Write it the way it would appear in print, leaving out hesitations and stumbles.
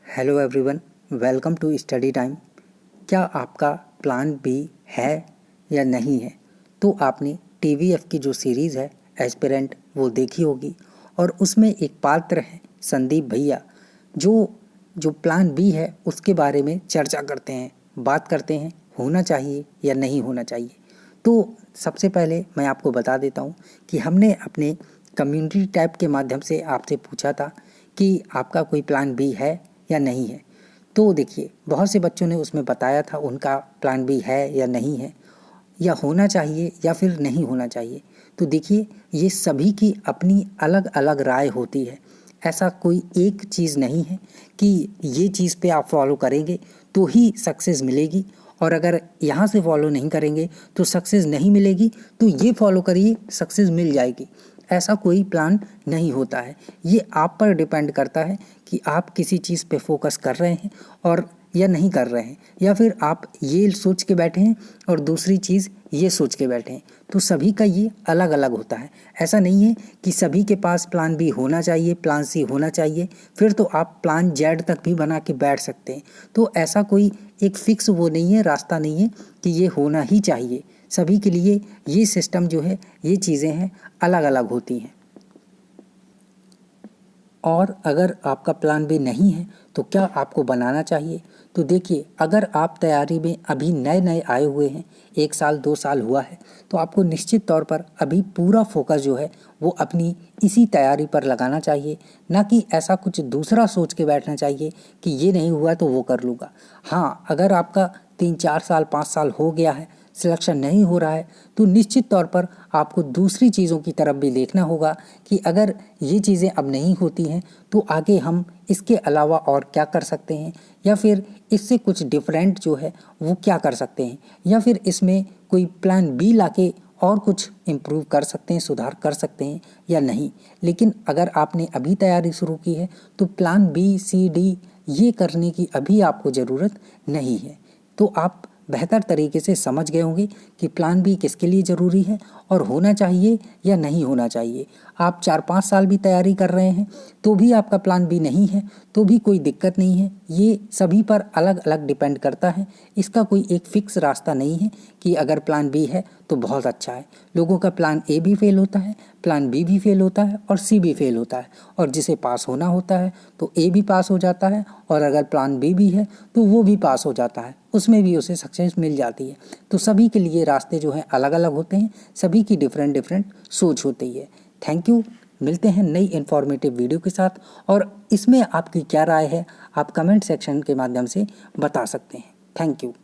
Hello everyone, welcome to study time. क्या आपका plan B है या नहीं है? तो आपने टीवीएफ की जो सीरीज़ है एस्पिरेंट वो देखी होगी और उसमें एक पात्र है संदीप भैया जो प्लान बी है उसके बारे में चर्चा करते हैं, बात करते हैं होना चाहिए या नहीं होना चाहिए। तो सबसे पहले मैं आपको बता देता हूँ कि हमने अपने कम्युनिटी टैब के माध्यम से आपसे पूछा था कि आपका कोई प्लान बी है या नहीं है। तो देखिए, बहुत से बच्चों ने उसमें बताया था उनका प्लान बी है या नहीं है, या होना चाहिए या फिर नहीं होना चाहिए। तो देखिए, ये सभी की अपनी अलग अलग राय होती है। ऐसा कोई एक चीज़ नहीं है कि ये चीज़ पे आप फॉलो करेंगे तो ही सक्सेस मिलेगी, और अगर यहाँ से फॉलो नहीं करेंगे तो सक्सेस नहीं मिलेगी, तो ये फॉलो करिए सक्सेस मिल जाएगी। ऐसा कोई प्लान नहीं होता है। ये आप पर डिपेंड करता है कि आप किसी चीज़ पे फोकस कर रहे हैं और या नहीं कर रहे हैं, या फिर आप ये सोच के बैठे हैं और दूसरी चीज़ ये सोच के बैठे हैं। तो सभी का ये अलग अलग होता है। ऐसा नहीं है कि सभी के पास प्लान बी होना चाहिए, प्लान सी होना चाहिए, फिर तो आप प्लान जेड तक भी बना के बैठ सकते हैं। तो ऐसा कोई एक फिक्स वो नहीं है, रास्ता नहीं है कि ये होना ही चाहिए। सभी के लिए ये सिस्टम जो है, ये चीज़ें हैं, अलग अलग होती हैं। और अगर आपका प्लान बी नहीं है तो क्या आपको बनाना चाहिए? तो देखिए, अगर आप तैयारी में अभी नए नए आए हुए हैं, 1 साल 2 साल हुआ है, तो आपको निश्चित तौर पर अभी पूरा फोकस जो है वो अपनी इसी तैयारी पर लगाना चाहिए, ना कि ऐसा कुछ दूसरा सोच के बैठना चाहिए कि ये नहीं हुआ तो वो कर लूँगा। हाँ, अगर आपका 3-4 साल 5 साल हो गया है, सिलेक्शन नहीं हो रहा है, तो निश्चित तौर पर आपको दूसरी चीज़ों की तरफ भी देखना होगा कि अगर ये चीज़ें अब नहीं होती हैं तो आगे हम इसके अलावा और क्या कर सकते हैं, या फिर इससे कुछ डिफरेंट जो है वो क्या कर सकते हैं, या फिर इसमें कोई प्लान बी लाके और कुछ इम्प्रूव कर सकते हैं, सुधार कर सकते हैं या नहीं। लेकिन अगर आपने अभी तैयारी शुरू की है तो प्लान बी सी डी ये करने की अभी आपको ज़रूरत नहीं है। तो आप बेहतर तरीके से समझ गए होंगे कि प्लान बी किसके लिए ज़रूरी है और होना चाहिए या नहीं होना चाहिए। आप 4-5 साल भी तैयारी कर रहे हैं तो भी आपका प्लान बी नहीं है तो भी कोई दिक्कत नहीं है। ये सभी पर अलग अलग डिपेंड करता है। इसका कोई एक फिक्स रास्ता नहीं है कि अगर प्लान बी है तो बहुत अच्छा है। लोगों का प्लान ए भी फेल होता है, प्लान बी भी फेल होता है और सी भी फेल होता है, और जिसे पास होना होता है तो ए भी पास हो जाता है, और अगर प्लान बी भी है तो वो भी पास हो जाता है, उसमें भी उसे सक्सेस मिल जाती है। तो सभी के लिए रास्ते जो हैं अलग अलग होते हैं, सभी की डिफरेंट डिफरेंट सोच होती है। Thank you. मिलते हैं नई इन्फॉर्मेटिव वीडियो के साथ, और इसमें आपकी क्या राय है आप कमेंट सेक्शन के माध्यम से बता सकते हैं। Thank you.